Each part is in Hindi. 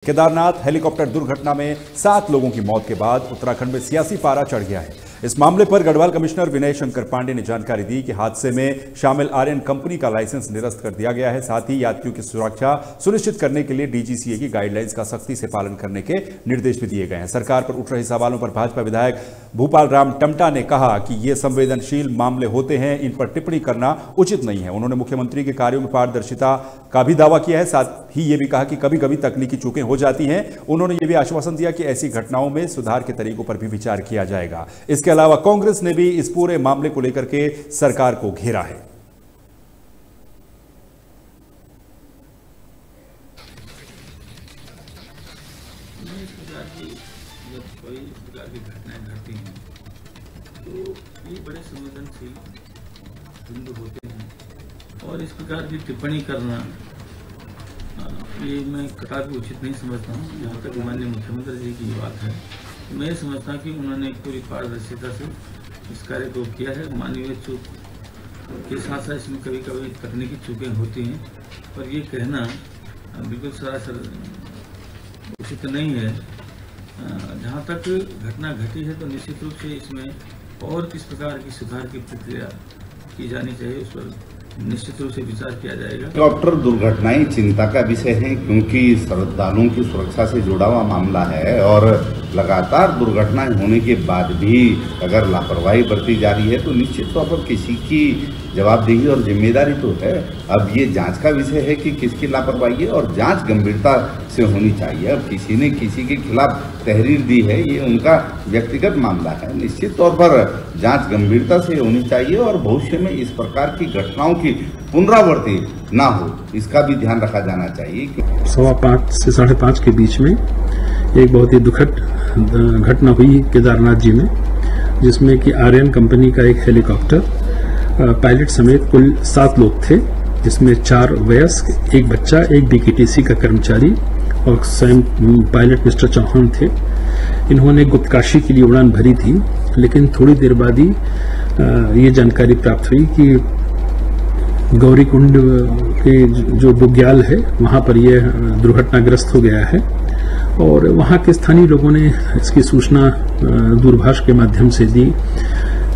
केदारनाथ हेलीकॉप्टर दुर्घटना में 7 लोगों की मौत के बाद उत्तराखंड में सियासी पारा चढ़ गया है। इस मामले पर गढ़वाल कमिश्नर विनय शंकर पांडे ने जानकारी दी कि हादसे में शामिल आर्यन कंपनी का लाइसेंस निरस्त कर दिया गया है। साथ ही यात्रियों की सुरक्षा सुनिश्चित करने के लिए डीजीसीए की गाइडलाइंस का सख्ती से पालन करने के निर्देश भी दिए गए हैं। सरकार पर उठ रहे सवालों पर भाजपा विधायक भूपाल राम टमटा ने कहा कि ये संवेदनशील मामले होते हैं, इन पर टिप्पणी करना उचित नहीं है। उन्होंने मुख्यमंत्री के कार्यों में पारदर्शिता का भी दावा किया है। साथ ही ये भी कहा कि कभी कभी तकनीकी चूकें हो जाती हैं। उन्होंने ये भी आश्वासन दिया कि ऐसी घटनाओं में सुधार के तरीकों पर भी विचार किया जाएगा। इसके अलावा कांग्रेस ने भी इस पूरे मामले को लेकर के सरकार को घेरा है। जब कोई इस प्रकार की घटनाएं घटती हैं तो ये बड़े संवेदनशील बिंदु होते हैं और इस प्रकार की टिप्पणी करना ये मैं कदापि उचित नहीं समझता हूँ। जहाँ तक माननीय मुख्यमंत्री जी की बात है, मैं समझता कि उन्होंने पूरी पारदर्शिता से इस कार्य को किया है। मानवीय चूक के साथ साथ इसमें कभी कभी तकनीकी चूकें होती हैं, पर ये कहना बिल्कुल सरासर उचित नहीं है। जहाँ तक घटना घटी है तो निश्चित रूप से इसमें और किस प्रकार की सुधार की प्रक्रिया की जानी चाहिए, उस पर निश्चित रूप से विचार किया जाएगा। हेलीकॉप्टर दुर्घटनाएं चिंता का विषय है, क्योंकि श्रद्धालुओं की सुरक्षा से जुड़ा हुआ मामला है और लगातार दुर्घटनाएं होने के बाद भी अगर लापरवाही बरती जा रही है तो निश्चित तौर पर किसी की जवाबदेही और जिम्मेदारी तो है। अब ये जांच का विषय है कि किसकी लापरवाही है और जांच गंभीरता से होनी चाहिए। अब किसी ने किसी के खिलाफ तहरीर दी है, ये उनका व्यक्तिगत मामला है। निश्चित तौर पर जांच गंभीरता से होनी चाहिए और भविष्य में इस प्रकार की घटनाओं की पुनरावृत्ति ना हो, इसका भी ध्यान रखा जाना चाहिए। 5:15 से 5:30 के बीच में एक बहुत ही दुखद घटना हुई केदारनाथ जी में, जिसमें कि आर्यन कंपनी का एक हेलीकॉप्टर पायलट समेत कुल 7 लोग थे, जिसमें 4 वयस्क, एक बच्चा, एक बीकेटीसी का कर्मचारी और स्वयं पायलट मिस्टर चौहान थे। इन्होंने गुप्तकाशी के लिए उड़ान भरी थी, लेकिन थोड़ी देर बाद ही ये जानकारी प्राप्त हुई कि गौरीकुंड के जो बुग्याल है वहां पर यह दुर्घटनाग्रस्त हो गया है और वहां के स्थानीय लोगों ने इसकी सूचना दूरभाष के माध्यम से दी।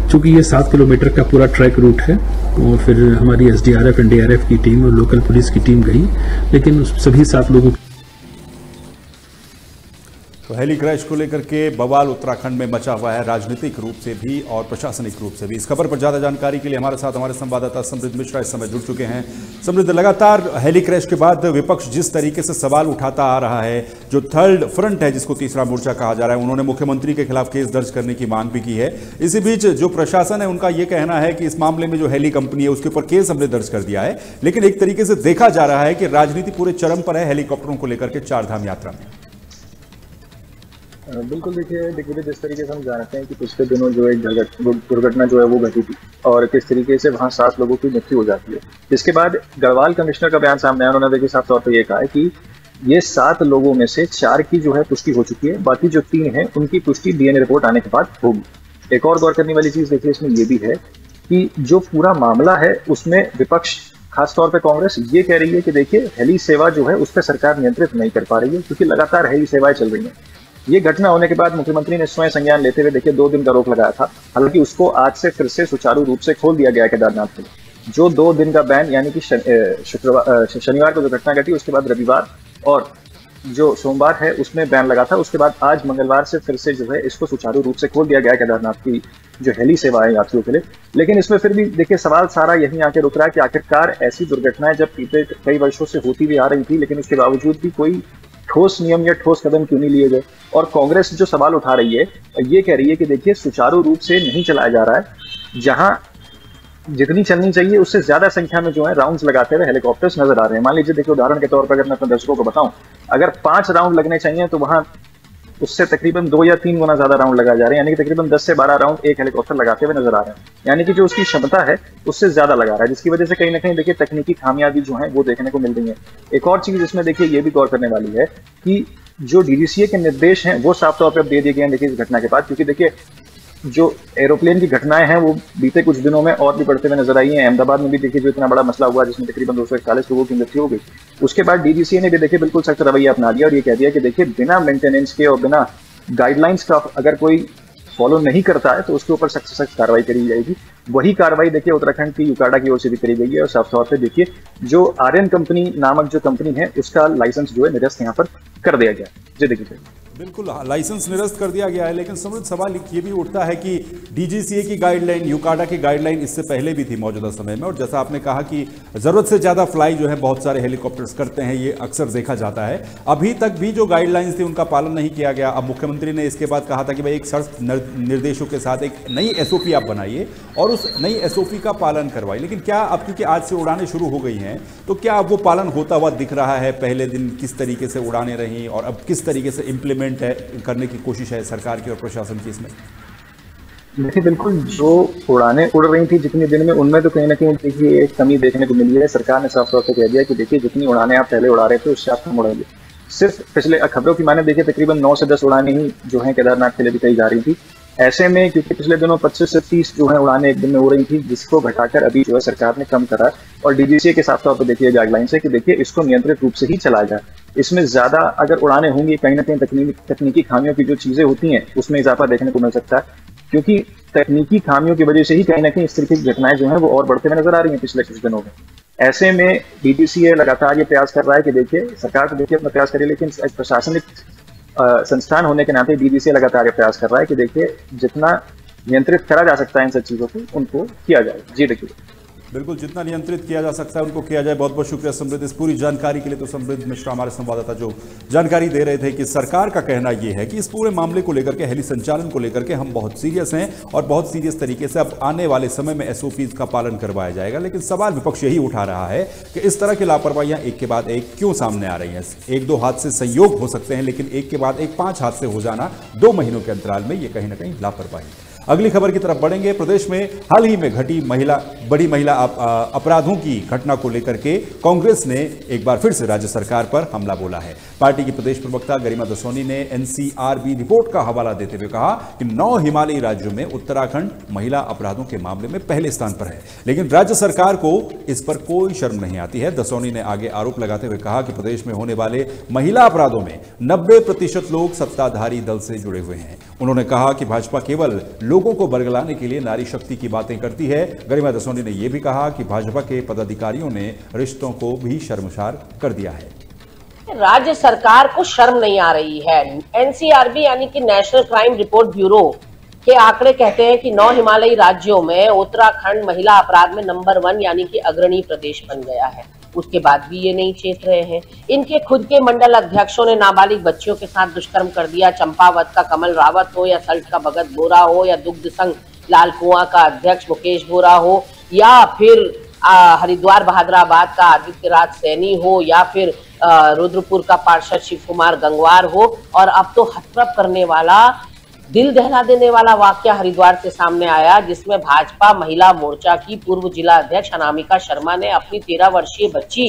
चूंकि ये 7 किलोमीटर का पूरा ट्रैक रूट है और फिर हमारी एसडीआरएफ, एनडीआरएफ की टीम और लोकल पुलिस की टीम गई, लेकिन सभी 7 लोगों तो हेली क्रैश को लेकर के बवाल उत्तराखंड में मचा हुआ है, राजनीतिक रूप से भी और प्रशासनिक रूप से भी। इस खबर पर ज्यादा जानकारी के लिए हमारे साथ हमारे संवाददाता समृद्ध मिश्रा इस समय जुड़ चुके हैं। समृद्ध, लगातार हेली क्रैश के बाद विपक्ष जिस तरीके से सवाल उठाता आ रहा है, जो थर्ड फ्रंट है जिसको तीसरा मोर्चा कहा जा रहा है, उन्होंने मुख्यमंत्री के खिलाफ केस दर्ज करने की मांग भी की है। इसी बीच जो प्रशासन है उनका यह कहना है कि इस मामले में जो हेली कंपनी है उसके ऊपर केस हमने दर्ज कर दिया है, लेकिन एक तरीके से देखा जा रहा है कि राजनीति पूरे चरम पर है हेलीकॉप्टरों को लेकर के चारधाम यात्रा में। बिल्कुल, देखिए जिस तरीके से हम जानते हैं कि पिछले दिनों जो एक दुर्घटना जो है वो घटी थी और किस तरीके से वहां 7 लोगों की मृत्यु हो जाती है। इसके बाद गढ़वाल कमिश्नर का बयान सामने आया, उन्होंने देखिए साफ तौर पर यह कहा है कि ये 7 लोगों में से 4 की जो है पुष्टि हो चुकी है, बाकी जो 3 है उनकी पुष्टि डीएनए रिपोर्ट आने के बाद होगी। एक और गौर करने वाली चीज देखिए इसमें यह भी है कि जो पूरा मामला है उसमें विपक्ष खासतौर पर कांग्रेस ये कह रही है कि देखिए हेली सेवा जो है उस पर सरकार नियंत्रित नहीं कर पा रही है, क्योंकि लगातार हेली सेवाएं चल रही हैं। ये घटना होने के बाद मुख्यमंत्री ने स्वयं संज्ञान लेते हुए देखिए 2 दिन का रोक लगाया था। हालांकि उसको आज से फिर से सुचारू रूप से खोल दिया गया केदारनाथ में। जो 2 दिन का बैन यानी कि शनिवार को जो घटना घटी उसके बाद रविवार और जो सोमवार है उसमें बैन लगा था, उसके बाद आज मंगलवार से फिर से जो है इसको सुचारू रूप से खोल दिया गया केदारनाथ की जो हेली सेवा है यात्रियों के लिए। लेकिन इसमें फिर भी देखिए सवाल सारा यहीं आके रुक रहा है कि आखिरकार ऐसी दुर्घटनाएं जब पिछले कई वर्षों से होती भी आ रही थी, लेकिन उसके बावजूद भी कोई ठोस नियम या ठोस कदम क्यों नहीं लिए गए। और कांग्रेस जो सवाल उठा रही है ये कह रही है कि देखिए सुचारू रूप से नहीं चलाया जा रहा है, जहां जितनी चलनी चाहिए उससे ज्यादा संख्या में जो है राउंड्स लगाते हुए हेलीकॉप्टर्स नजर आ रहे हैं। मान लीजिए देखिए उदाहरण के तौर पर अगर मैं अपने दर्शकों को बताऊं, अगर 5 राउंड लगने चाहिए तो वहां उससे तकरीबन 2 या 3 गुना ज्यादा राउंड लगाए जा रहे हैं, यानी कि तकरीबन 10 से 12 राउंड एक हेलीकॉप्टर लगाते हुए नजर आ रहे हैं। यानी कि जो उसकी क्षमता है उससे ज्यादा लगा रहा है, जिसकी वजह से कहीं ना कहीं देखिए तकनीकी खामियाबी जो है वो देखने को मिल रही है। एक और चीज इसमें देखिए ये भी गौर करने वाली है कि जो डीजीसीए के निर्देश हैं वो साफ तौर पर दे दिए गए हैं देखिए इस घटना के बाद, क्योंकि देखिए जो एरोप्लेन की घटनाएं हैं वो बीते कुछ दिनों में और भी बढ़ते हुए नजर आई हैं। अहमदाबाद में भी देखिए जो इतना बड़ा मसला हुआ जिसमें तकरीबन 241 लोगों की मृत्यु हो गई, उसके बाद डीजीसीए ने भी देखिए बिल्कुल सख्त रवैया अपना लिया और ये कह दिया कि देखिए बिना मेंटेनेंस के और बिना गाइडलाइंस का अगर कोई फॉलो नहीं करता है तो उसके ऊपर सख्त से सख्त कार्रवाई करी जाएगी। वही कार्रवाई देखिए उत्तराखंड की यूकाडा की ओर से भी करी गई है और साफ तौर पर देखिए जो आर्यन कंपनी नामक जो कंपनी है उसका लाइसेंस जो है निरस्त यहाँ पर कर दिया गया। जी देखिए बिल्कुल लाइसेंस निरस्त कर दिया गया है, लेकिन समृद्ध सवाल ये भी उठता है कि डीजीसीए की गाइडलाइन, यूकाडा की गाइडलाइन इससे पहले भी थी मौजूदा समय में, और जैसा आपने कहा कि जरूरत से ज्यादा फ्लाई जो है बहुत सारे हेलीकॉप्टर्स करते हैं, ये अक्सर देखा जाता है। अभी तक भी जो गाइडलाइंस थी उनका पालन नहीं किया गया। अब मुख्यमंत्री ने इसके बाद कहा था कि भाई एक सख्त निर्देशों के साथ एक नई एसओपी आप बनाइए और उस नई एसओपी का पालन करवाइए। लेकिन क्या अब क्योंकि आज से उड़ानें शुरू हो गई हैं तो क्या अब वो पालन होता हुआ दिख रहा है? पहले दिन किस तरीके से उड़ानें रहीं और अब किस तरीके से इम्प्लीमेंट करने की कोशिश है सरकार की और प्रशासन की इसमें? देखिए बिल्कुल जो उड़ानें उड़ रही थी जितने दिन में, उनमें तो कहीं ना कहीं देखिए एक कमी देखने को मिली है। सरकार ने साफ तौर पर कह दिया कि देखिए जितनी उड़ानें आप पहले उड़ा रहे थे उससे आप कम उड़ाइए। सिर्फ पिछले खबरों की माने देखिए तकरीबन 9 से 10 उड़ानें ही जो है केदारनाथ के लिए भी कही जा रही थी। ऐसे में क्योंकि पिछले दिनों 25 से 30 जो है उड़ानें एक दिन में हो रही थी, जिसको घटाकर अभी जो है सरकार ने कम करा और डीजीसीए के साफ तौर पर देखिए गाइडलाइन है कि देखिए इसको नियंत्रित रूप से ही चलाया जाए। इसमें ज्यादा अगर उड़ानें होंगी कहीं ना कहीं तकनीकी खामियों की जो चीजें होती हैं उसमें इजाफा देखने को मिल सकता है, क्योंकि तकनीकी खामियों की वजह से ही कहीं ना कहीं इस तरीके की घटनाएं जो हैं वो और बढ़ते हुए नजर आ रही हैं पिछले कुछ दिनों में। ऐसे में डीजीसीए लगातार ये प्रयास कर रहा है कि देखिए सरकार तो देखिए अपना प्रयास करे, लेकिन प्रशासनिक संस्थान होने के नाते डीजीसीए लगातार ये प्रयास कर रहा है कि देखिए जितना नियंत्रित करा जा सकता है इन सब चीजों को उनको किया जाए। जी देखिए बिल्कुल जितना नियंत्रित किया जा सकता है उनको किया जाए। बहुत बहुत शुक्रिया समृद्ध इस पूरी जानकारी के लिए। तो समृद्ध मिश्रा हमारे संवाददाता जो जानकारी दे रहे थे कि सरकार का कहना यह है कि इस पूरे मामले को लेकर के, हेली संचालन को लेकर के हम बहुत सीरियस हैं और बहुत सीरियस तरीके से अब आने वाले समय में एसओपीज का पालन करवाया जाएगा। लेकिन सवाल विपक्ष यही उठा रहा है कि इस तरह की लापरवाहियां एक के बाद एक क्यों सामने आ रही हैं? एक दो हादसे संयोग हो सकते हैं, लेकिन एक के बाद एक 5 हादसे हो जाना 2 महीनों के अंतराल में, ये कहीं ना कहीं लापरवाही है। अगली खबर की तरफ बढ़ेंगे। प्रदेश में हाल ही में घटी बड़ी महिला अपराधों की घटना को लेकर के कांग्रेस ने एक बार फिर से राज्य सरकार पर हमला बोला है। पार्टी की प्रदेश प्रवक्ता गरिमा दसोनी ने एनसीआरबी रिपोर्ट का हवाला देते हुए कहा कि 9 हिमालयी राज्यों में उत्तराखंड महिला अपराधों के मामले में पहले स्थान पर है, लेकिन राज्य सरकार को इस पर कोई शर्म नहीं आती है। दसोनी ने आगे आरोप लगाते हुए कहा कि प्रदेश में होने वाले महिला अपराधों में 90% लोग सत्ताधारी दल से जुड़े हुए हैं। उन्होंने कहा कि भाजपा केवल लोगों को बरगलाने के लिए नारी शक्ति की बातें करती है। गरिमा दसोनी ने यह भी कहा कि भाजपा के पदाधिकारियों ने रिश्तों को भी शर्मसार कर दिया है। राज्य सरकार को शर्म नहीं आ रही है। एनसीआरबी यानी कि नेशनल क्राइम रिपोर्ट ब्यूरो के आंकड़े कहते हैं कि 9 हिमालयी राज्यों में उत्तराखंड महिला अपराध में नंबर 1 यानी कि अग्रणी प्रदेश बन गया है। उसके बाद भी ये नहीं चेत रहे हैं। इनके खुद के मंडल अध्यक्षों ने नाबालिग बच्चियों के साथ दुष्कर्म कर दिया। चंपावत का कमल रावत हो या सल्ट का भगत बोरा हो या दुग्ध संघ लाल कुआं का अध्यक्ष मुकेश बोरा हो या फिर हरिद्वार बहादुराबाद का आदित्य राज सैनी हो या फिर रुद्रपुर का पार्षद शिव कुमार गंगवार हो, और अब तो हतप्रभ करने वाला, दिल दहला देने वाला वाकया हरिद्वार से सामने आया, जिसमें भाजपा महिला मोर्चा की पूर्व जिला अध्यक्ष अनामिका शर्मा ने अपनी 13 वर्षीय बच्ची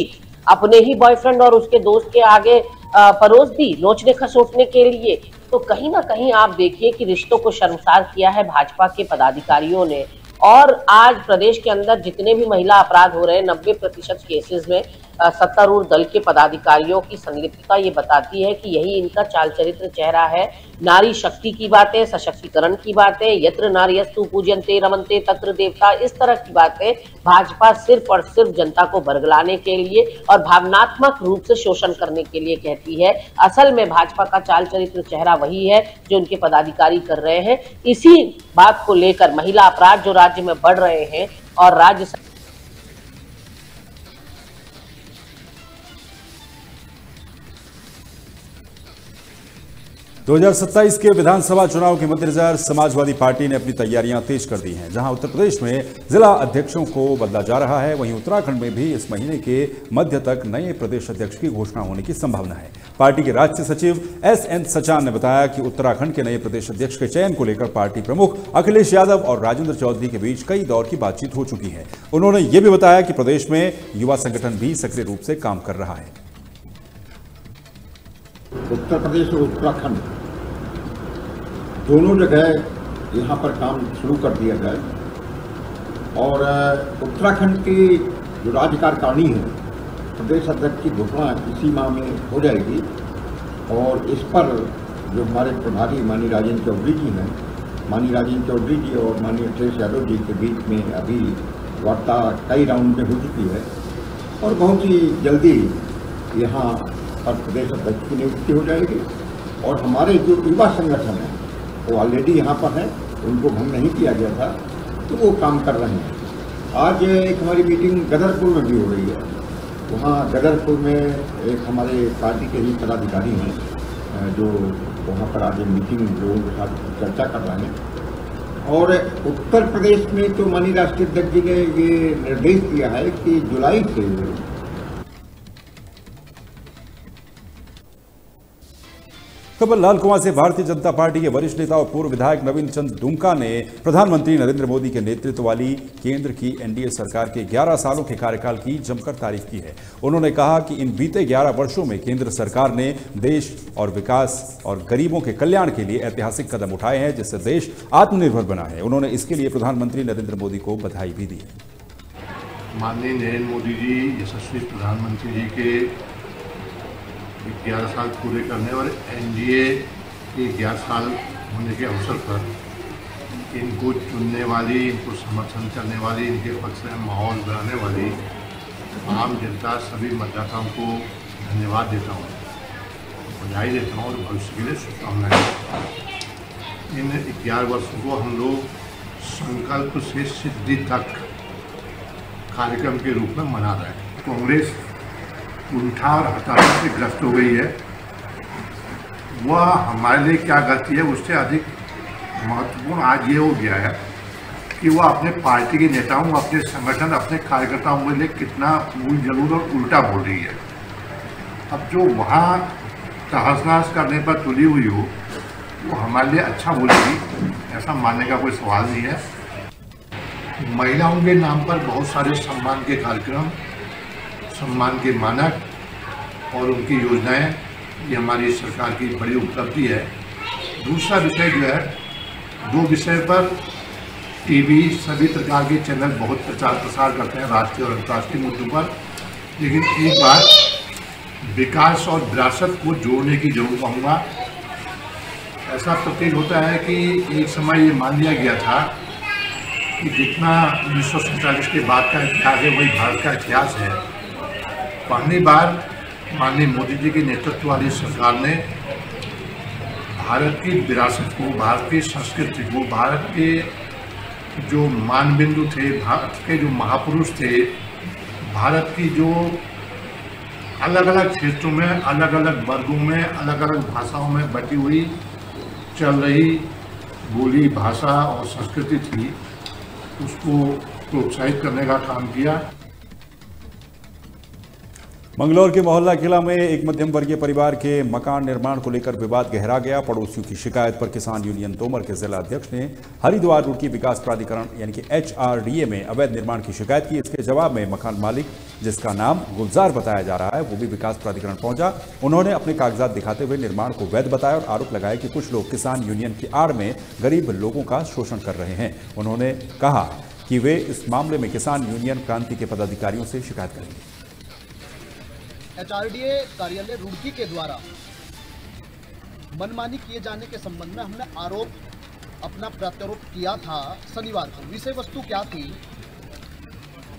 अपने ही बॉयफ्रेंड और उसके दोस्त के आगे परोस दी नोचने खसोटने के लिए। तो कहीं ना कहीं आप देखिए कि रिश्तों को शर्मसार किया है भाजपा के पदाधिकारियों ने। और आज प्रदेश के अंदर जितने भी महिला अपराध हो रहे हैं 90% केसेस में सत्तारूढ़ दल के पदाधिकारियों की संलिप्तता ये बताती है कि यही इनका चाल चरित्र चेहरा है। नारी शक्ति की बातें, सशक्तिकरण की बातें, यत्र नार्यस्तु पूज्यन्ते रमन्ते तत्र देवता, इस तरह की बातें भाजपा सिर्फ और सिर्फ जनता को बरगलाने के लिए और भावनात्मक रूप से शोषण करने के लिए कहती है। असल में भाजपा का चाल चरित्र चेहरा वही है जो उनके पदाधिकारी कर रहे हैं। इसी बात को लेकर महिला अपराध जो राज्य में बढ़ रहे हैं और राज्य 2027 के विधानसभा चुनाव के मद्देनजर समाजवादी पार्टी ने अपनी तैयारियां तेज कर दी हैं। जहां उत्तर प्रदेश में जिला अध्यक्षों को बदला जा रहा है, वहीं उत्तराखंड में भी इस महीने के मध्य तक नए प्रदेश अध्यक्ष की घोषणा होने की संभावना है। पार्टी के राज्य सचिव एसएन सचान ने बताया कि उत्तराखंड के नए प्रदेश अध्यक्ष के चयन को लेकर पार्टी प्रमुख अखिलेश यादव और राजेंद्र चौधरी के बीच कई दौर की बातचीत हो चुकी है। उन्होंने ये भी बताया कि प्रदेश में युवा संगठन भी सक्रिय रूप से काम कर रहा है। उत्तर प्रदेश और उत्तराखंड दोनों जगह यहाँ पर काम शुरू कर दिया जाए और उत्तराखंड की जो राज्य कार्यकारिणी है, प्रदेश अध्यक्ष की घोषणा इसी माह में हो जाएगी और इस पर जो हमारे प्रभारी माननीय राजेंद्र चौधरी जी हैं, माननीय राजेंद्र चौधरी जी और माननीय अखिलेश यादव जी के बीच में अभी वार्ता कई राउंड में हो चुकी है और बहुत ही जल्दी यहाँ पर प्रदेश अध्यक्ष की नियुक्ति हो जाएगी और हमारे जो युवा संगठन हैं वो ऑलरेडी यहाँ पर हैं, उनको भंग नहीं किया गया था, तो वो काम कर रहे हैं। आज एक हमारी मीटिंग गदरपुर में भी हो रही है। वहाँ गदरपुर में एक हमारे पार्टी के ही पदाधिकारी हैं जो वहाँ पर आज मीटिंग लोगों के साथ चर्चा कर रहे हैं। और उत्तर प्रदेश में तो माननीय राष्ट्रीय अध्यक्ष जी ने ये निर्देश दिया है कि जुलाई से खबर लाल कुआं से। भारतीय जनता पार्टी के वरिष्ठ नेता और पूर्व विधायक नवीन चंद दुमका ने प्रधानमंत्री नरेंद्र मोदी के नेतृत्व वाली केंद्र की एनडीए सरकार के 11 सालों के कार्यकाल की जमकर तारीफ की है। उन्होंने कहा कि इन बीते 11 वर्षों में केंद्र सरकार ने देश और विकास और गरीबों के कल्याण के लिए ऐतिहासिक कदम उठाए हैं, जिससे देश आत्मनिर्भर बना है। उन्होंने इसके लिए प्रधानमंत्री नरेंद्र मोदी को बधाई भी दी। माननीय नरेंद्र मोदी जी यशस्वी प्रधानमंत्री जी के 11 साल पूरे करने और एनडीए के 11 साल होने के अवसर पर इनको चुनने वाली, इनको समर्थन करने वाली, इनके पक्ष में माहौल बनाने वाली आम जनता, सभी मतदाताओं को धन्यवाद देता हूँ, बधाई देता हूँ और भविष्य के लिए शुभकामनाएं। इन 11 वर्षों को हम लोग संकल्प से सिद्धि तक कार्यक्रम के रूप में मना रहे हैं। कांग्रेस कुंठा और हताशा से ग्रस्त हो गई है। वह हमारे लिए क्या गलती है, उससे अधिक महत्वपूर्ण आज ये हो गया है कि वह अपने पार्टी के नेताओं, अपने संगठन, अपने कार्यकर्ताओं के लिए कितना मूल जरूर और उल्टा बोल रही है। अब जो वहाँ तहस-नहस करने पर तुली हुई हो वो हमारे लिए अच्छा बोलेगी, ऐसा मानने का कोई सवाल नहीं है। महिलाओं के नाम पर बहुत सारे सम्मान के कार्यक्रम, सम्मान के मानक और उनकी योजनाएं, ये हमारी सरकार की बड़ी उपलब्धि है। दूसरा विषय जो है, 2 विषय पर टीवी, सभी प्रकार के चैनल बहुत प्रचार प्रसार करते हैं राष्ट्रीय और अंतर्राष्ट्रीय मुद्दों पर, लेकिन एक बार विकास और विरासत को जोड़ने की जरूर कहूँगा। ऐसा प्रतीत होता है कि एक समय ये मान लिया गया था कि जितना 1947 के बाद का इतिहास है वही भारत का इतिहास है। पहली बार माननीय मोदी जी के नेतृत्व वाली सरकार ने भारत की विरासत को, भारत की संस्कृति को, भारत के जो मानबिंदु थे, भारत के जो महापुरुष थे, भारत की जो अलग अलग क्षेत्रों में, अलग अलग वर्गों में, अलग अलग भाषाओं में बटी हुई चल रही बोली, भाषा और संस्कृति थी, उसको प्रोत्साहित करने का काम किया। मंगलौर के मोहल्ला किला में एक मध्यम वर्गीय परिवार के मकान निर्माण को लेकर विवाद गहरा गया। पड़ोसियों की शिकायत पर किसान यूनियन तोमर के जिला अध्यक्ष ने हरिद्वार रुड़की विकास प्राधिकरण यानी कि HRDA में अवैध निर्माण की शिकायत की। इसके जवाब में मकान मालिक, जिसका नाम गुलजार बताया जा रहा है, वो भी विकास प्राधिकरण पहुंचा। उन्होंने अपने कागजात दिखाते हुए निर्माण को वैध बताया और आरोप लगाया कि कुछ लोग किसान यूनियन की आड़ में गरीब लोगों का शोषण कर रहे हैं। उन्होंने कहा कि वे इस मामले में किसान यूनियन क्रांति के पदाधिकारियों से शिकायत करेंगे। HRDA कार्यालय रुड़की के द्वारा मनमानी किए जाने के संबंध में हमने अपना प्रत्यारोप किया था शनिवार को। विषय वस्तु क्या थी?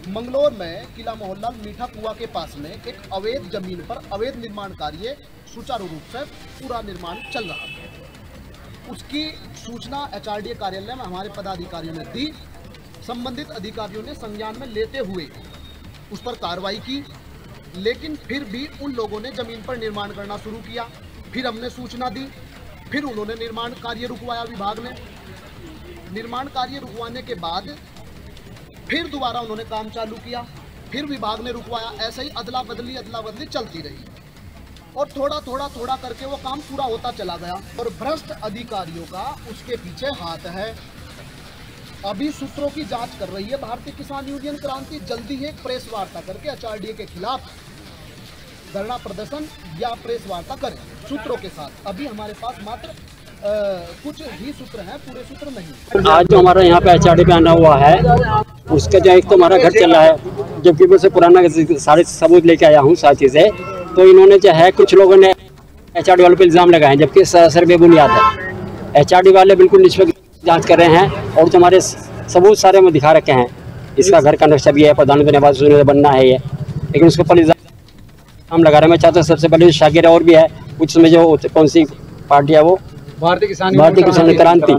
मंगलौर में किला मोहल्ला मीठा कुआं के पास में एक अवैध जमीन पर अवैध निर्माण कार्य सुचारू रूप से पूरा निर्माण चल रहा था। उसकी सूचना HRDA कार्यालय में हमारे पदाधिकारियों ने दी। संबंधित अधिकारियों ने संज्ञान में लेते हुए उस पर कार्रवाई की, लेकिन फिर भी उन लोगों ने जमीन पर निर्माण करना शुरू किया। फिर हमने सूचना दी, फिर उन्होंने निर्माण कार्य रुकवाया। विभाग ने निर्माण कार्य रुकवाने के बाद फिर दोबारा उन्होंने काम चालू किया, फिर विभाग ने रुकवाया। ऐसे ही अदला बदली चलती रही और थोड़ा करके वो काम पूरा होता चला गया। और भ्रष्ट अधिकारियों का उसके पीछे हाथ है। अभी सूत्रों की जांच कर रही है भारतीय किसान यूनियन क्रांति। जल्दी ही एक प्रेस वार्ता करके HRDA के खिलाफ धरना प्रदर्शन या प्रेस वार्ता करें सूत्रों के साथ। अभी हमारे पास मात्र कुछ ही सूत्र हैं, पूरे सूत्र नहीं। आज जो हमारा यहाँ पे HRD पे आना हुआ है, उसका जो एक तो हमारा घर चल रहा है, जबकि मैं से पुराना सारे सबूत लेके आया हूँ, सारी चीज़ें। तो इन्होंने जो है कुछ लोगों ने HRD वालों पे इल्ज़ाम लगाए हैं, जबकि सर बेबुनियाद है। HRD वाले बिल्कुल निष्पक्ष जांच कर रहे हैं और जो हमारे सबूत सारे में दिखा रखे हैं। इसका घर का नक्शा भी है, प्रधानमंत्री आवास योजना बनना है ये, लेकिन उसके ऊपर इल्ज़ाम लगा रहे हैं। मैं चाहता हूँ सबसे पहले शागिर और भी है कुछ में, जो कौन सी पार्टी है वो भारतीय किसान क्रांति,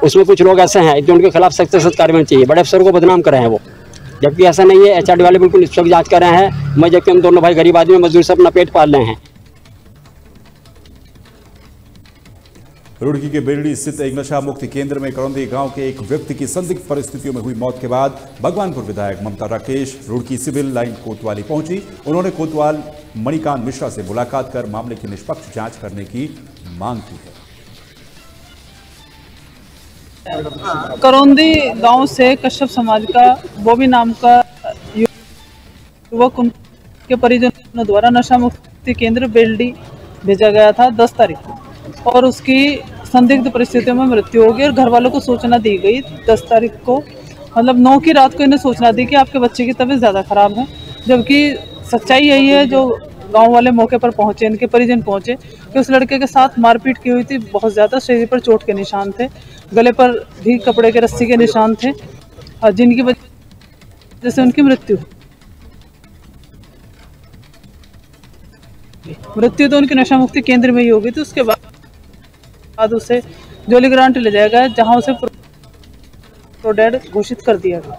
उसमें कुछ लोग ऐसे हैं जो उनके खिलाफ सख्त से सख्त कार्रवाई चाहिए। बड़े अफसरों को बदनाम कर रहे हैं वो, जबकि ऐसा नहीं है। HRD वाले बिल्कुल निष्पक्ष जांच कर रहे हैं। मैं जबकि हम दोनों भाई गरीब आदमी मजदूर से अपना पेट पाल रहे हैं। रुड़की के बेरडी स्थित एक नशा मुक्ति केंद्र में करौंदी गांव के एक व्यक्ति की संदिग्ध परिस्थितियों में हुई मौत के बाद भगवानपुर विधायक ममता राकेश रुड़की सिविल लाइन कोतवाली पहुंची। उन्होंने कोतवाल मणिकांत मिश्रा से मुलाकात कर मामले की निष्पक्ष जांच करने की मांग की है। करौंदी गांव से कश्यप समाज का बॉबी नाम का युवक उनके परिजनों द्वारा नशा मुक्ति केंद्र बेरडी भेजा गया था 10 तारीख को, और उसकी संदिग्ध परिस्थितियों में मृत्यु हो गई। और घर वालों को सूचना दी गई 10 तारीख को, मतलब 9 की रात को इन्हें सूचना दी कि आपके बच्चे की तबीयत ज़्यादा खराब है। जबकि सच्चाई यही है, जो गांव वाले मौके पर पहुंचे, इनके परिजन पहुंचे, कि उस लड़के के साथ मारपीट की हुई थी। बहुत ज़्यादा शरीर पर चोट के निशान थे, गले पर भी कपड़े के रस्सी के निशान थे, और जिनकी वजह से उनकी मृत्यु तो उनकी नशा मुक्ति केंद्र में ही हो गई थी। उसके बाद उसे जोली ग्रांट ले जाया गया, जहां उसे प्रोडेड घोषित कर दिया गया।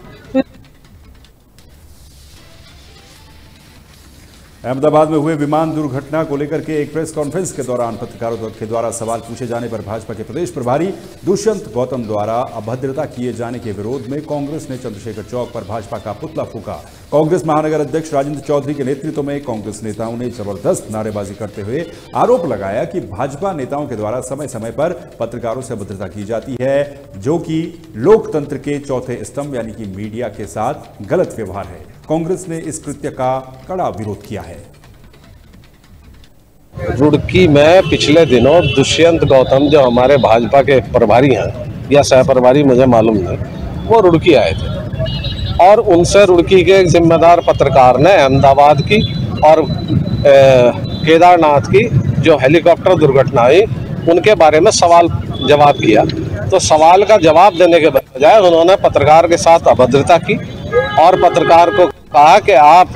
अहमदाबाद में हुए विमान दुर्घटना को लेकर के एक प्रेस कॉन्फ्रेंस के दौरान पत्रकारों के द्वारा सवाल पूछे जाने पर भाजपा के प्रदेश प्रभारी दुष्यंत गौतम द्वारा अभद्रता किए जाने के विरोध में कांग्रेस ने चंद्रशेखर चौक पर भाजपा का पुतला फूंका। कांग्रेस महानगर अध्यक्ष राजेंद्र चौधरी के नेतृत्व में कांग्रेस नेताओं ने जबरदस्त नारेबाजी करते हुए आरोप लगाया कि भाजपा नेताओं के द्वारा समय समय पर पत्रकारों से अभद्रता की जाती है, जो कि लोकतंत्र के चौथे स्तंभ यानी कि मीडिया के साथ गलत व्यवहार है। कांग्रेस ने इस कृत्य का कड़ा विरोध किया है। रुड़की में पिछले दिनों दुष्यंत गौतम, जो हमारे भाजपा के प्रभारी हैं या सह प्रभारी मुझे मालूम नहीं, वो रुड़की आए थे और उनसे रुड़की के एक जिम्मेदार पत्रकार ने अहमदाबाद की और केदारनाथ की जो हेलीकॉप्टर दुर्घटना हुई उनके बारे में सवाल जवाब किया। तो सवाल का जवाब देने के बजाय उन्होंने पत्रकार के साथ अभद्रता की और पत्रकार को कहा कि आप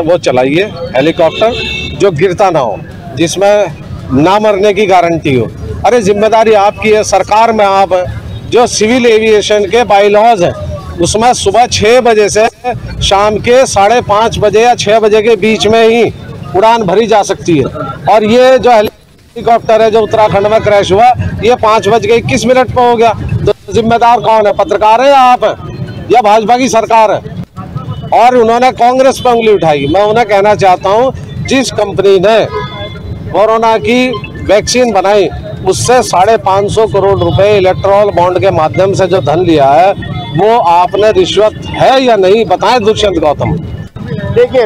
वो चलाइए हेलीकॉप्टर जो गिरता ना हो, जिसमें ना मरने की गारंटी हो। अरे जिम्मेदारी आपकी है, सरकार में आप जो सिविल एविएशन के बाईलॉज हैं उसमें सुबह 6 बजे से शाम के 5:30 बजे या 6 बजे के बीच में ही उड़ान भरी जा सकती है। और ये जो हेलीकॉप्टर है जो उत्तराखंड में क्रैश हुआ, ये 5:21 पर हो गया। तो जिम्मेदार कौन है, पत्रकार है या आप है या भाजपा की सरकार है? और उन्होंने कांग्रेस पर उंगली उठाई। मैं उन्हें कहना चाहता हूं, जिस कंपनी ने कोरोना की वैक्सीन बनाई उससे 550 करोड़ रुपए इलेक्ट्रॉल बॉन्ड के माध्यम से जो धन लिया है वो आपने रिश्वत है या नहीं, बताएं दुष्यंत गौतम। देखिए,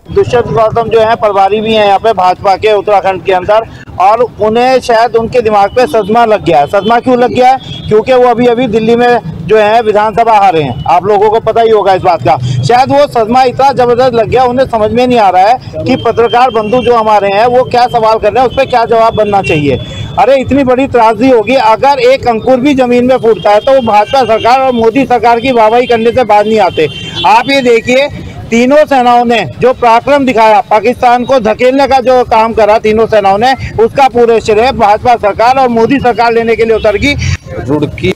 दुष्यंत गौतम जो है प्रभारी भी हैं यहाँ पे भाजपा के उत्तराखंड के अंदर, और उन्हें शायद उनके दिमाग पे सदमा लग गया है। सदमा क्यों लग गया है? क्योंकि वो अभी दिल्ली में जो है विधानसभा हारे हैं, आप लोगों को पता ही होगा इस बात का। शायद वो सदमा इतना जबरदस्त लग गया, उन्हें समझ में नहीं आ रहा है कि पत्रकार बंधु जो हमारे हैं वो क्या सवाल कर रहे हैं, उस पर क्या जवाब बनना चाहिए। अरे इतनी बड़ी त्रासदी होगी, अगर एक अंकुर भी जमीन में फूटता है तो वो भाजपा सरकार और मोदी सरकार की वाहवाही करने से बाज नहीं आते। आप ये देखिए, तीनों सेनाओं ने जो पराक्रम दिखाया, पाकिस्तान को धकेलने का जो काम करा तीनों सेनाओं ने, उसका पूरे श्रेय भाजपा सरकार और मोदी सरकार लेने के लिए उतर गई। रुड़की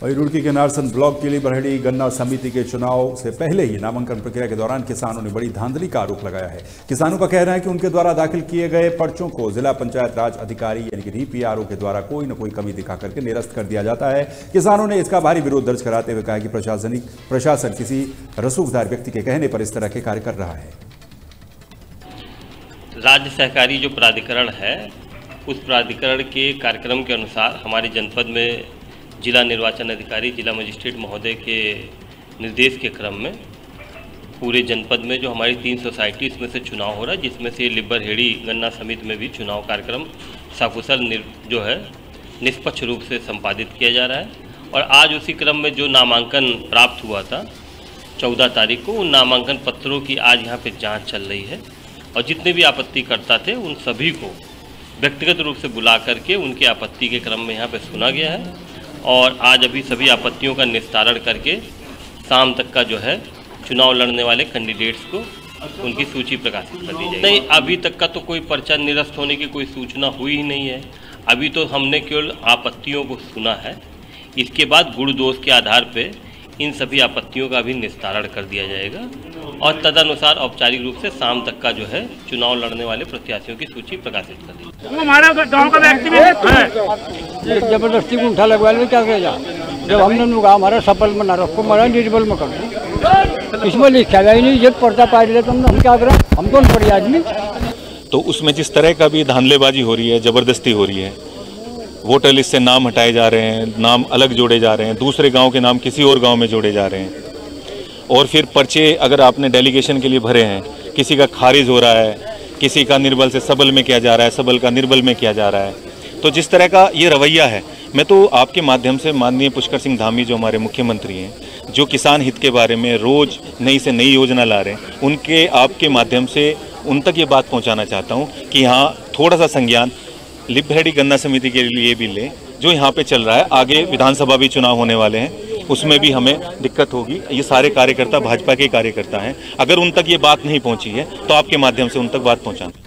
वही रुड़की के नारसन ब्लॉक के लिए बरहेड़ी गन्ना समिति के चुनाव से पहले ही नामांकन प्रक्रिया के दौरान किसानों ने बड़ी धांधली का आरोप लगाया है। किसानों का कहना है कि उनके द्वारा दाखिल किए गए पर्चों को जिला पंचायत राज अधिकारी यानी कि DPRO के द्वारा कोई न कोई कमी दिखा करके निरस्त कर दिया जाता है। किसानों ने इसका भारी विरोध दर्ज कराते हुए कहा कि प्रशासन किसी रसूखदार व्यक्ति के कहने पर इस तरह के कार्य कर रहा है। राज्य सहकारी जो प्राधिकरण है, उस प्राधिकरण के कार्यक्रम के अनुसार हमारे जनपद में जिला निर्वाचन अधिकारी, जिला मजिस्ट्रेट महोदय के निर्देश के क्रम में पूरे जनपद में जो हमारी 3 सोसाइटी इसमें से चुनाव हो रहा है, जिसमें से लिब्बर हेड़ी गन्ना समिति में भी चुनाव कार्यक्रम सकुशल जो है निष्पक्ष रूप से संपादित किया जा रहा है। और आज उसी क्रम में जो नामांकन प्राप्त हुआ था 14 तारीख को, उन नामांकन पत्रों की आज यहाँ पे जांच चल रही है और जितने भी आपत्तिकर्ता थे उन सभी को व्यक्तिगत रूप से बुला करके उनके आपत्ति के क्रम में यहाँ पे सुना गया है और आज अभी सभी आपत्तियों का निस्तारण करके शाम तक का जो है चुनाव लड़ने वाले कैंडिडेट्स को उनकी सूची प्रकाशित कर दी जाएगी। नहीं, अभी तक का तो कोई पर्चा निरस्त होने की कोई सूचना हुई ही नहीं है। अभी तो हमने केवल आपत्तियों को सुना है। इसके बाद गुण दोष के आधार पे इन सभी आपत्तियों का भी निस्तारण कर दिया जाएगा और तदनुसार औपचारिक रूप से शाम तक का जो है चुनाव लड़ने वाले प्रत्याशियों की सूची प्रकाशित कर दी जाएगी। हमारा गांव का व्यक्ति है जबरदस्ती को उठा लगवा ले, क्या करेगा? जब हमने कहा हमारा सफल में ना रखो, हमारा निर्बल में करो, इसमें लिखा गया ही नहीं। जब पर्चा पाई ले तो हम क्या करें? हम तो पड़ी आदमी। तो उसमें जिस तरह का भी धांधलेबाजी हो रही है, जबरदस्ती हो रही है, वोटर लिस्ट से नाम हटाए जा रहे हैं, नाम अलग जोड़े जा रहे हैं, दूसरे गांव के नाम किसी और गांव में जोड़े जा रहे हैं और फिर पर्चे अगर आपने डेलीगेशन के लिए भरे हैं, किसी का खारिज हो रहा है, किसी का निर्बल से सबल में किया जा रहा है, सबल का निर्बल में किया जा रहा है। तो जिस तरह का ये रवैया है, मैं तो आपके माध्यम से माननीय पुष्कर सिंह धामी जो हमारे मुख्यमंत्री हैं, जो किसान हित के बारे में रोज़ नई से नई योजना ला रहे हैं, उनके आपके माध्यम से उन तक ये बात पहुँचाना चाहता हूँ कि यहाँ थोड़ा सा संज्ञान लिब्बर हेड़ी गन्ना समिति के लिए भी लें। जो यहाँ पे चल रहा है, आगे विधानसभा भी चुनाव होने वाले हैं, उसमें भी हमें दिक्कत होगी। ये सारे कार्यकर्ता भाजपा के कार्यकर्ता हैं, अगर उन तक ये बात नहीं पहुँची है तो आपके माध्यम से उन तक बात पहुँचाना।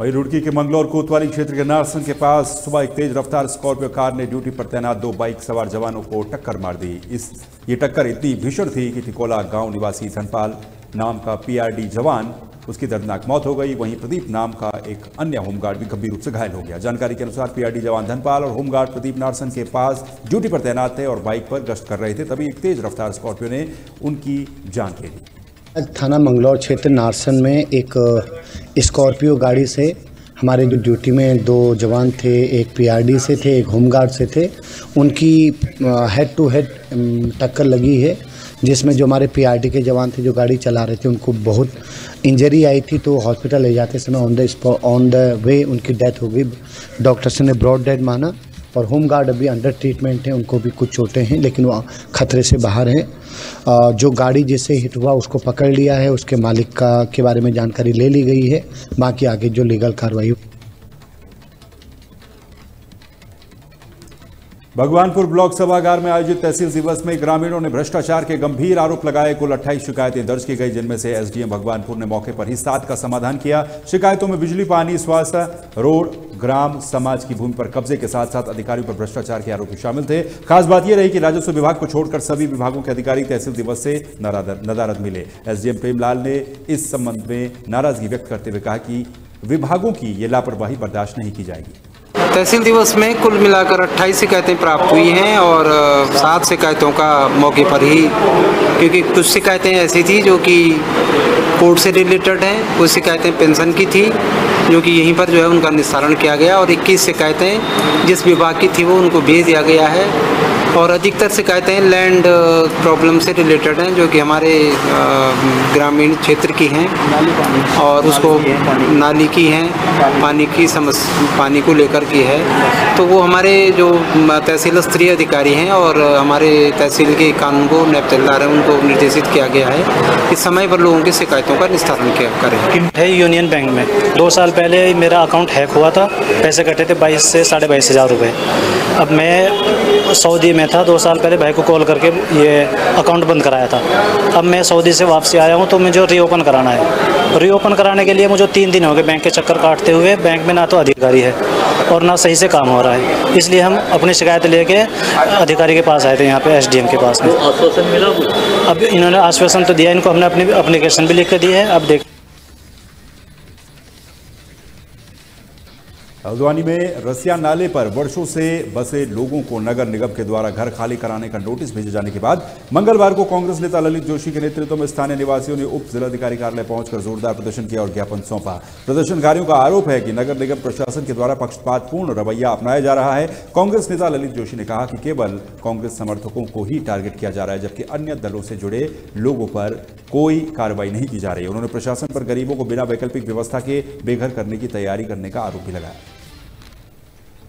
वहीं रुड़की के मंगलौर कोतवाली क्षेत्र के नारसन के पास सुबह एक तेज रफ्तार स्कॉर्पियो कार ने ड्यूटी पर तैनात 2 बाइक सवार जवानों को टक्कर मार दी। ये टक्कर इतनी भीषण थी कि तिकोला गांव निवासी धनपाल नाम का पीआरडी जवान, उसकी दर्दनाक मौत हो गई। वहीं प्रदीप नाम का एक अन्य होमगार्ड भी गंभीर रूप से घायल हो गया। जानकारी के अनुसार पीआरडी जवान धनपाल और होमगार्ड प्रदीप नारसन के पास ड्यूटी पर तैनात थे और बाइक पर गश्त कर रहे थे, तभी एक तेज रफ्तार स्कॉर्पियो ने उनकी जान ले ली। थाना मंगलौर क्षेत्र नारसन में एक स्कॉर्पियो गाड़ी से हमारे जो ड्यूटी में 2 जवान थे, एक पीआरडी से थे, एक होमगार्ड से थे, उनकी हेड टू हेड टक्कर लगी है, जिसमें जो हमारे पीआरडी के जवान थे जो गाड़ी चला रहे थे उनको बहुत इंजरी आई थी। तो हॉस्पिटल ले जाते समय ऑन द वे उनकी डेथ हो गई। डॉक्टर्स ने ब्रॉड डेड माना और होमगार्ड अभी अंडर ट्रीटमेंट है, उनको भी कुछ चोटें हैं लेकिन वो खतरे से बाहर हैं। जो गाड़ी जिससे हिट हुआ उसको पकड़ लिया है, उसके मालिक के बारे में जानकारी ले ली गई है, बाकी आगे जो लीगल कार्रवाई। भगवानपुर ब्लॉक सभागार में आयोजित तहसील दिवस में ग्रामीणों ने भ्रष्टाचार के गंभीर आरोप लगाए। कुल 28 शिकायतें दर्ज की गई, जिनमें से एसडीएम भगवानपुर ने मौके पर ही 7 का समाधान किया। शिकायतों में बिजली, पानी, स्वास्थ्य, रोड, ग्राम समाज की भूमि पर कब्जे के साथ साथ अधिकारियों पर भ्रष्टाचार के आरोपी शामिल थे। खास बात यह रही कि राजस्व विभाग को छोड़कर सभी विभागों के अधिकारी तहसील दिवस से नदारद मिले। एसडीएम प्रेमलाल ने इस संबंध में नाराजगी व्यक्त करते हुए कहा कि विभागों की ये लापरवाही बर्दाश्त नहीं की जाएगी। तहसील दिवस में कुल मिलाकर 28 शिकायतें प्राप्त हुई हैं और 7 शिकायतों का मौके पर ही, क्योंकि कुछ शिकायतें ऐसी थी जो कि कोर्ट से रिलेटेड हैं, कुछ शिकायतें पेंशन की थी जो कि यहीं पर जो है उनका निस्तारण किया गया और 21 शिकायतें जिस विभाग की थी वो उनको भेज दिया गया है और अधिकतर शिकायतें लैंड प्रॉब्लम से रिलेटेड हैं जो कि हमारे ग्रामीण क्षेत्र की हैं और उसको नाली की हैं, पानी की समस्या, पानी को लेकर की है। तो वो हमारे जो तहसील स्तरीय अधिकारी हैं और हमारे तहसील के कानून को नैपचलदार हैं उनको निर्देशित किया गया है कि समय पर लोगों की शिकायतों का निस्तारण करें। है यूनियन बैंक में 2 साल पहले मेरा अकाउंट हैक हुआ था, पैसे कटे थे 22 से 22.5 हज़ार रुपये। अब मैं सऊदी में था, 2 साल पहले भाई को कॉल करके ये अकाउंट बंद कराया था। अब मैं सऊदी से वापसी आया हूँ तो मुझे रीओपन कराना है। रीओपन कराने के लिए मुझे 3 दिन हो गए बैंक के चक्कर काटते हुए। बैंक में ना तो अधिकारी है और ना सही से काम हो रहा है, इसलिए हम अपनी शिकायत लेके अधिकारी के पास आए थे, यहाँ पे एसडीएम के पास में। आश्वासन मिला कुछ? अब इन्होंने आश्वासन तो दिया, इनको हमने अपनी एप्लीकेशन भी लिख के दी है। अब देख हल्द्वानी में रसिया नाले पर वर्षों से बसे लोगों को नगर निगम के द्वारा घर खाली कराने का नोटिस भेजे जाने के बाद मंगलवार को कांग्रेस नेता ललित जोशी के नेतृत्व में स्थानीय निवासियों ने उप जिलाधिकारी कार्यालय पहुंचकर जोरदार प्रदर्शन किया और ज्ञापन सौंपा। प्रदर्शनकारियों का आरोप है कि नगर निगम प्रशासन के द्वारा पक्षपातपूर्ण रवैया अपनाया जा रहा है। कांग्रेस नेता ललित जोशी ने कहा कि केवल कांग्रेस समर्थकों को ही टारगेट किया जा रहा है, जबकि अन्य दलों से जुड़े लोगों पर कोई कार्रवाई नहीं की जा रही है। उन्होंने प्रशासन पर गरीबों को बिना वैकल्पिक व्यवस्था के बेघर करने की तैयारी करने का आरोप भी लगाया।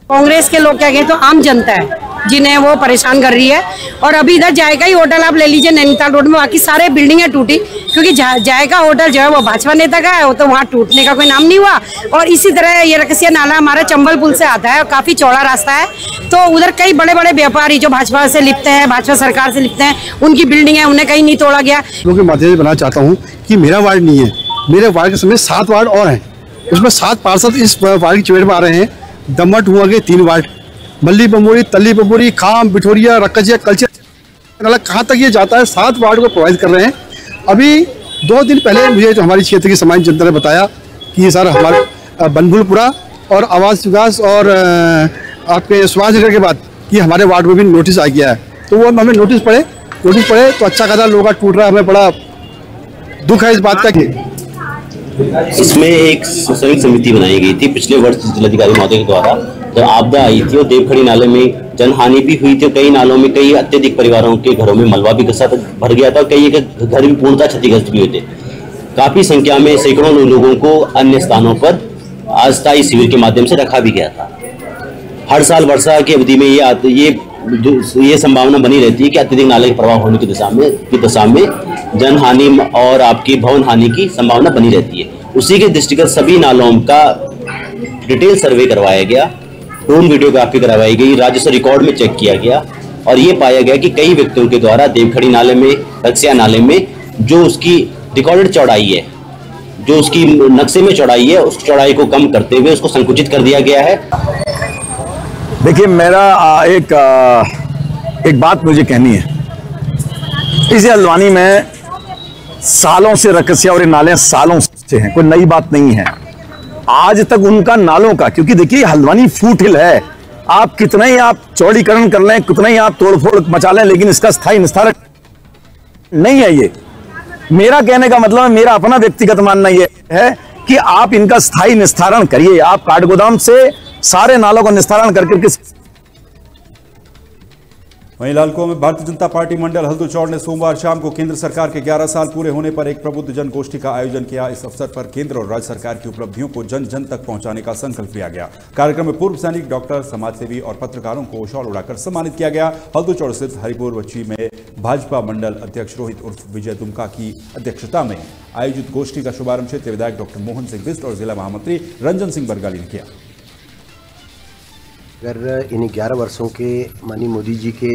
कांग्रेस के लोग क्या कहते हैं, तो आम जनता है जिन्हें वो परेशान कर रही है। और अभी इधर जायका ही होटल आप ले लीजिए नैनीताल रोड में, बाकी सारे बिल्डिंगें टूटी क्योंकि जायका होटल जो है वो भाजपा नेता का है, वो तो वहाँ टूटने का कोई नाम नहीं हुआ। और इसी तरह ये रकसिया नाला हमारा चंबल पुल से आता है और काफी चौड़ा रास्ता है, तो उधर कई बड़े बड़े व्यापारी जो भाजपा से लिपते हैं, भाजपा सरकार से लिपते हैं, उनकी बिल्डिंग है, उन्हें कहीं नहीं तोड़ा गया। लोगों के माध्यम से बनाना चाहता हूँ कि मेरा वार्ड नहीं है, मेरे वार्ड के समेत 7 वार्ड और हैं, उसमें 7 पार्षद इस वार्ड की चपेट में आ रहे हैं। दमट हुआ के 3 वार्ड, मल्ली बमोरी, तल्ली बमोरी, खाम, बिठोरिया, रक्कजिया, कल्चर, कहाँ तक ये जाता है, 7 वार्ड को प्रोवाइड कर रहे हैं। अभी 2 दिन पहले मुझे जो हमारी क्षेत्र की सामान्य जनता ने बताया कि ये सारा हमारे बनभुलपुरा और आवास विकास और आपके सुभाष नगर के बाद कि हमारे वार्ड में भी नोटिस आ गया है, तो वो हमें नोटिस पड़े तो अच्छा खासा लोग टूट रहा है। हमें बड़ा दुख है इस बात का कि इसमें एक संयुक्त समिति बनाई गई थी पिछले वर्ष जिलाधिकारी महोदय के द्वारा, जब आपदा आई थी और देवखड़ी नाले में जनहानि भी हुई थी। कई नालों में कई अत्यधिक परिवारों के घरों में मलबा भी भर गया था, कई के घर भी पूर्णतः क्षतिग्रस्त भी हुए थे। काफी संख्या में सैकड़ों लोगों को अन्य स्थानों पर अस्थायी शिविर के माध्यम से रखा भी गया था। हर साल वर्षा की अवधि में ये संभावना बनी रहती है कि अत्यधिक नाले के प्रभाव होने की दशा में जनहानि और आपकी भवन हानि की संभावना बनी रहती है। उसी के दृष्टिगत सभी नालों का डिटेल सर्वे करवाया गया, ड्रोन वीडियोग्राफी करवाई गई, राजस्व रिकॉर्ड में चेक किया गया और ये पाया गया कि कई व्यक्तियों के द्वारा देवखड़ी नाले में, रक्सिया नाले में जो उसकी रिकॉर्डेड चौड़ाई है, जो उसकी नक्शे में चौड़ाई है, उस चौड़ाई को कम करते हुए उसको संकुचित कर दिया गया है। देखिए, मेरा एक बात मुझे कहनी है। इस हल्द्वानी में सालों से रकसिया और नाले सालों से हैं, कोई नई बात नहीं है। आज तक उनका नालों का, क्योंकि देखिए हल्द्वानी फूट हिल है, आप कितना ही आप चौड़ीकरण कर लें, कितना ही आप तोड़फोड़ मचा लें, लेकिन इसका स्थायी निस्तारण नहीं है। ये मेरा कहने का मतलब, मेरा अपना व्यक्तिगत मानना ये है कि आप इनका स्थायी निस्तारण करिए। आप काठगोदाम से सारे नालों का निस्तारण करके वहीं लालकुआं में भारतीय जनता पार्टी मंडल हल्दूचौड़ ने सोमवार शाम को केंद्र सरकार के 11 साल पूरे होने पर एक प्रबुद्ध जन गोष्ठी का आयोजन किया। इस अवसर पर केंद्र और राज्य सरकार की उपलब्धियों को जन जन तक पहुंचाने का संकल्प लिया गया। कार्यक्रम में पूर्व सैनिक, डॉक्टर, समाजसेवी और पत्रकारों को शॉल उड़ाकर सम्मानित किया गया। हल्दूचौड़ स्थित हरिपुर बच्ची में भाजपा मंडल अध्यक्ष रोहित उर्फ विजय दुमका की अध्यक्षता में आयोजित गोष्ठी का शुभारंभ क्षेत्रीय विधायक डॉक्टर मोहन सिंह बिस्ट और जिला महामंत्री रंजन सिंह बरगाली ने किया। अगर इन 11 वर्षों के माननीय मोदी जी के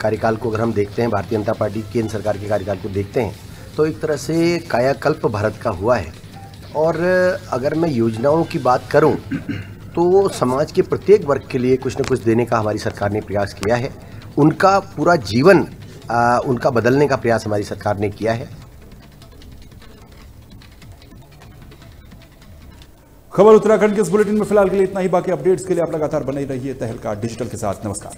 कार्यकाल को अगर हम देखते हैं, भारतीय जनता पार्टी केंद्र सरकार के कार्यकाल को देखते हैं, तो एक तरह से कायाकल्प भारत का हुआ है। और अगर मैं योजनाओं की बात करूं तो समाज के प्रत्येक वर्ग के लिए कुछ न कुछ देने का हमारी सरकार ने प्रयास किया है। उनका पूरा जीवन उनका बदलने का प्रयास हमारी सरकार ने किया है। खबर उत्तराखंड के इस बुलेटिन में फिलहाल के लिए इतना ही। बाकी अपडेट्स के लिए आप लगातार बने रहिए तहलका डिजिटल के साथ। नमस्कार।